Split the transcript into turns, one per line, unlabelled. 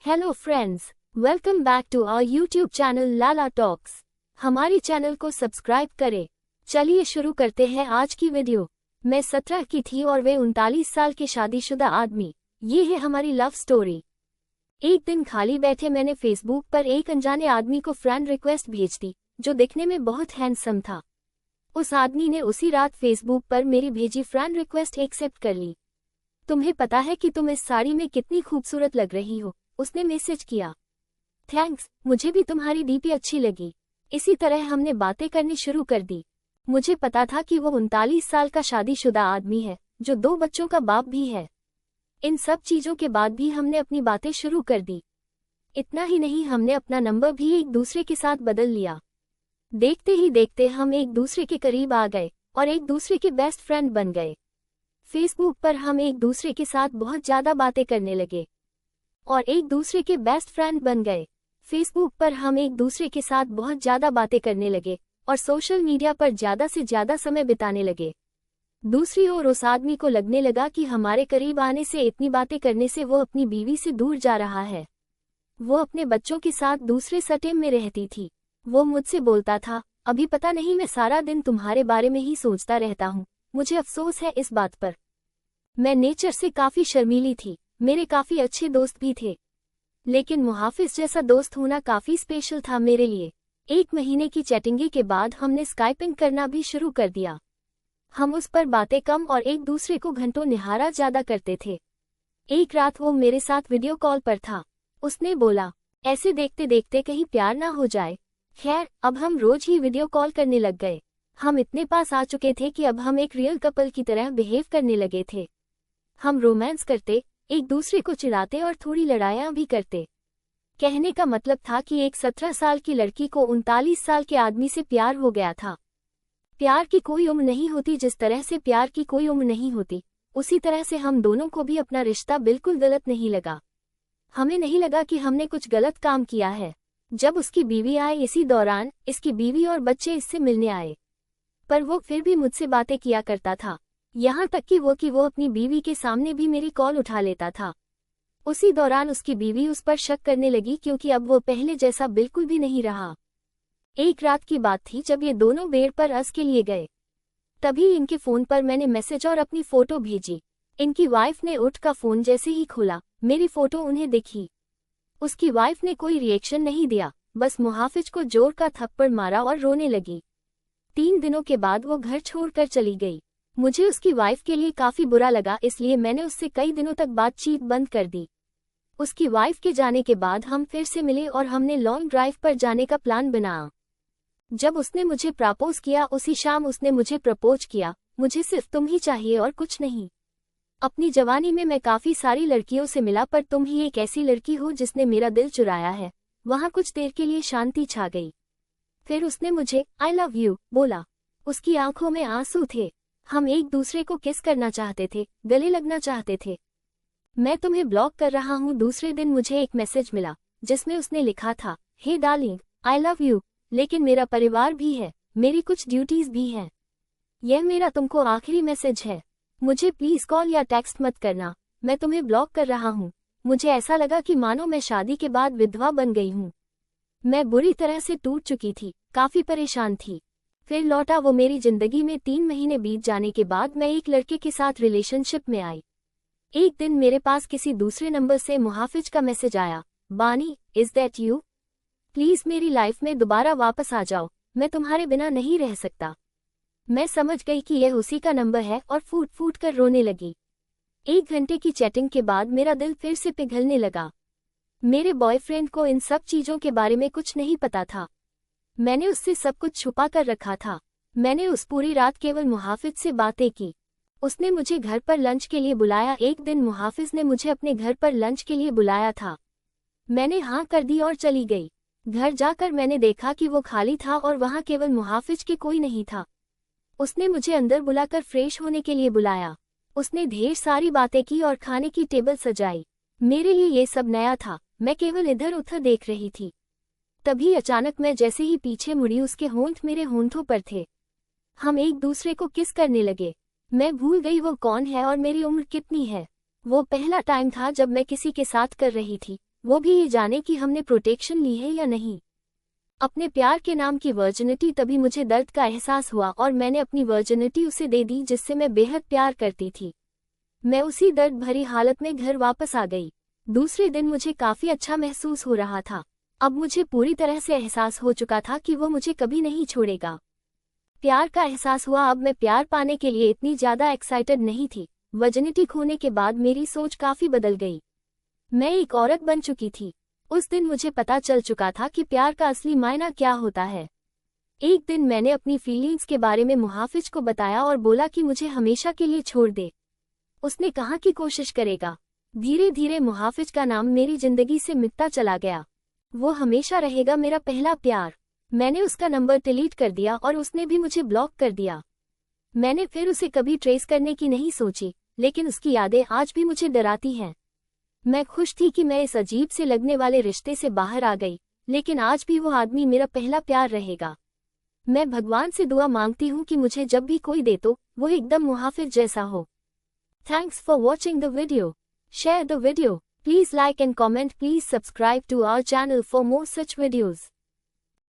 Hello friends, welcome back to our YouTube channel Lala talks. हमारे चैनल को सब्सक्राइब करें। चलिए शुरू करते हैं आज की वीडियो। मैं 17 की थी और वे 39 साल के शादीशुदा आदमी। ये है हमारी लव स्टोरी। एक दिन खाली बैठे मैंने फेसबुक पर एक अनजाने आदमी को फ्रेंड रिक्वेस्ट भेज दी, जो दिखने में बहुत हैंडसम था। उस आदमी ने उसी रात फेसबुक पर मेरी भेजी फ्रेंड रिक्वेस्ट एक्सेप्ट कर ली। तुम्हें पता है कि तुम इस साड़ी में कितनी खूबसूरत लग रही हो, उसने मैसेज किया। थैंक्स, मुझे भी तुम्हारी डीपी अच्छी लगी। इसी तरह हमने बातें करनी शुरू कर दी। मुझे पता था कि वो 39 साल का शादीशुदा आदमी है, जो 2 बच्चों का बाप भी है। इन सब चीजों के बाद भी हमने अपनी बातें शुरू कर दी। इतना ही नहीं, हमने अपना नंबर भी एक दूसरे के साथ बदल लिया। देखते ही देखते हम एक दूसरे के करीब आ गए और एक दूसरे के बेस्ट फ्रेंड बन गए। फेसबुक पर हम एक दूसरे के साथ बहुत ज्यादा बातें करने लगे और एक दूसरे के बेस्ट फ्रेंड बन गए। फेसबुक पर हम एक दूसरे के साथ बहुत ज्यादा बातें करने लगे और सोशल मीडिया पर ज्यादा से ज्यादा समय बिताने लगे। दूसरी ओर उस आदमी को लगने लगा कि हमारे करीब आने से, इतनी बातें करने से वो अपनी बीवी से दूर जा रहा है। वो अपने बच्चों के साथ दूसरे सटे में रहती थी। वो मुझसे बोलता था, अभी पता नहीं, मैं सारा दिन तुम्हारे बारे में ही सोचता रहता हूँ। मुझे अफसोस है इस बात पर। मैं नेचर से काफी शर्मीली थी। मेरे काफी अच्छे दोस्त भी थे, लेकिन मुहाफिज जैसा दोस्त होना काफी स्पेशल था मेरे लिए। 1 महीने की चैटिंग के बाद हमने स्काइपिंग करना भी शुरू कर दिया। हम उस पर बातें कम और एक दूसरे को घंटों निहारा ज्यादा करते थे। एक रात वो मेरे साथ वीडियो कॉल पर था। उसने बोला, ऐसे देखते देखते कहीं प्यार ना हो जाए। खैर, अब हम रोज ही वीडियो कॉल करने लग गए। हम इतने पास आ चुके थे कि अब हम एक रियल कपल की तरह बिहेव करने लगे थे। हम रोमांस करते, एक दूसरे को चिढ़ाते और थोड़ी लड़ाइयाँ भी करते। कहने का मतलब था कि एक 17 साल की लड़की को 39 साल के आदमी से प्यार हो गया था। प्यार की कोई उम्र नहीं होती। जिस तरह से प्यार की कोई उम्र नहीं होती, उसी तरह से हम दोनों को भी अपना रिश्ता बिल्कुल गलत नहीं लगा। हमें नहीं लगा कि हमने कुछ गलत काम किया है। जब उसकी बीवी आई, इसी दौरान इसकी बीवी और बच्चे इससे मिलने आए, पर वो फिर भी मुझसे बातें किया करता था। यहाँ तक कि वो अपनी बीवी के सामने भी मेरी कॉल उठा लेता था। उसी दौरान उसकी बीवी उस पर शक करने लगी, क्योंकि अब वो पहले जैसा बिल्कुल भी नहीं रहा। एक रात की बात थी जब ये दोनों बेड पर अस के लिए गए। तभी इनके फोन पर मैंने मैसेज और अपनी फोटो भेजी। इनकी वाइफ ने उठ का फोन जैसे ही खोला, मेरी फोटो उन्हें दिखी। उसकी वाइफ ने कोई रिएक्शन नहीं दिया, बस मुहाफिज को जोर का थप्पड़ मारा और रोने लगी। 3 दिनों के बाद वो घर छोड़कर चली गई। मुझे उसकी वाइफ के लिए काफी बुरा लगा, इसलिए मैंने उससे कई दिनों तक बातचीत बंद कर दी। उसकी वाइफ के जाने के बाद हम फिर से मिले और हमने लॉन्ग ड्राइव पर जाने का प्लान बनाया। जब उसने मुझे प्रपोज किया, उसी शाम उसने मुझे प्रपोज किया। मुझे सिर्फ तुम ही चाहिए और कुछ नहीं। अपनी जवानी में मैं काफी सारी लड़कियों से मिला, पर तुम ही एक ऐसी लड़की हो जिसने मेरा दिल चुराया है। वहाँ कुछ देर के लिए शांति छा गई। फिर उसने मुझे आई लव यू बोला। उसकी आंखों में आंसू थे। हम एक दूसरे को किस करना चाहते थे, गले लगना चाहते थे। मैं तुम्हें ब्लॉक कर रहा हूँ। दूसरे दिन मुझे एक मैसेज मिला जिसमें उसने लिखा था, हे डार्लिंग, आई लव यू, लेकिन मेरा परिवार भी है, मेरी कुछ ड्यूटीज भी हैं। यह मेरा तुमको आखिरी मैसेज है। मुझे प्लीज कॉल या टेक्स्ट मत करना। मैं तुम्हें ब्लॉक कर रहा हूँ। मुझे ऐसा लगा कि मानो मैं शादी के बाद विधवा बन गई हूँ। मैं बुरी तरह से टूट चुकी थी, काफी परेशान थी। फिर लौटा वो मेरी जिंदगी में। 3 महीने बीत जाने के बाद मैं एक लड़के के साथ रिलेशनशिप में आई। एक दिन मेरे पास किसी दूसरे नंबर से मुहाफिज का मैसेज आया, बानी, इज दैट यू? प्लीज मेरी लाइफ में दोबारा वापस आ जाओ, मैं तुम्हारे बिना नहीं रह सकता। मैं समझ गई कि यह उसी का नंबर है और फूट फूट कर रोने लगी। 1 घंटे की चैटिंग के बाद मेरा दिल फिर से पिघलने लगा। मेरे बॉयफ्रेंड को इन सब चीजों के बारे में कुछ नहीं पता था। मैंने उससे सब कुछ छुपा कर रखा था। मैंने उस पूरी रात केवल मुहाफिज से बातें की। उसने मुझे घर पर लंच के लिए बुलाया। एक दिन मुहाफिज ने मुझे अपने घर पर लंच के लिए बुलाया था। मैंने हाँ कर दी और चली गई। घर जाकर मैंने देखा कि वो खाली था और वहाँ केवल मुहाफिज के कोई नहीं था। उसने मुझे अंदर बुलाकर फ्रेश होने के लिए बुलाया। उसने ढेर सारी बातें की और खाने की टेबल सजाई। मेरे लिए ये सब नया था। मैं केवल इधर उधर देख रही थी। तभी अचानक मैं जैसे ही पीछे मुड़ी, उसके होंठ मेरे होंठों पर थे। हम एक दूसरे को किस करने लगे। मैं भूल गई वो कौन है और मेरी उम्र कितनी है। वो पहला टाइम था जब मैं किसी के साथ कर रही थी वो भी ये जाने कि हमने प्रोटेक्शन ली है या नहीं। अपने प्यार के नाम की वर्जिनिटी। तभी मुझे दर्द का एहसास हुआ और मैंने अपनी वर्जिनिटी उसे दे दी जिससे मैं बेहद प्यार करती थी। मैं उसी दर्द भरी हालत में घर वापस आ गई। दूसरे दिन मुझे काफी अच्छा महसूस हो रहा था। अब मुझे पूरी तरह से एहसास हो चुका था कि वो मुझे कभी नहीं छोड़ेगा। प्यार का एहसास हुआ। अब मैं प्यार पाने के लिए इतनी ज्यादा एक्साइटेड नहीं थी। वर्जिनिटी खोने के बाद मेरी सोच काफी बदल गई। मैं एक औरत बन चुकी थी। उस दिन मुझे पता चल चुका था कि प्यार का असली मायना क्या होता है। एक दिन मैंने अपनी फीलिंग्स के बारे में मुहाफिज को बताया और बोला कि मुझे हमेशा के लिए छोड़ दे। उसने कहा कि कोशिश करेगा। धीरे धीरे मुहाफिज का नाम मेरी जिंदगी से मिटता चला गया। वो हमेशा रहेगा मेरा पहला प्यार। मैंने उसका नंबर डिलीट कर दिया और उसने भी मुझे ब्लॉक कर दिया। मैंने फिर उसे कभी ट्रेस करने की नहीं सोची, लेकिन उसकी यादें आज भी मुझे डराती हैं। मैं खुश थी कि मैं इस अजीब से लगने वाले रिश्ते से बाहर आ गई, लेकिन आज भी वो आदमी मेरा पहला प्यार रहेगा। मैं भगवान से दुआ मांगती हूँ कि मुझे जब भी कोई दे तो वो एकदम मुहाफिज जैसा हो। Thanks for watching the video. Share the video. Please like and comment. Please subscribe to our channel for more such videos.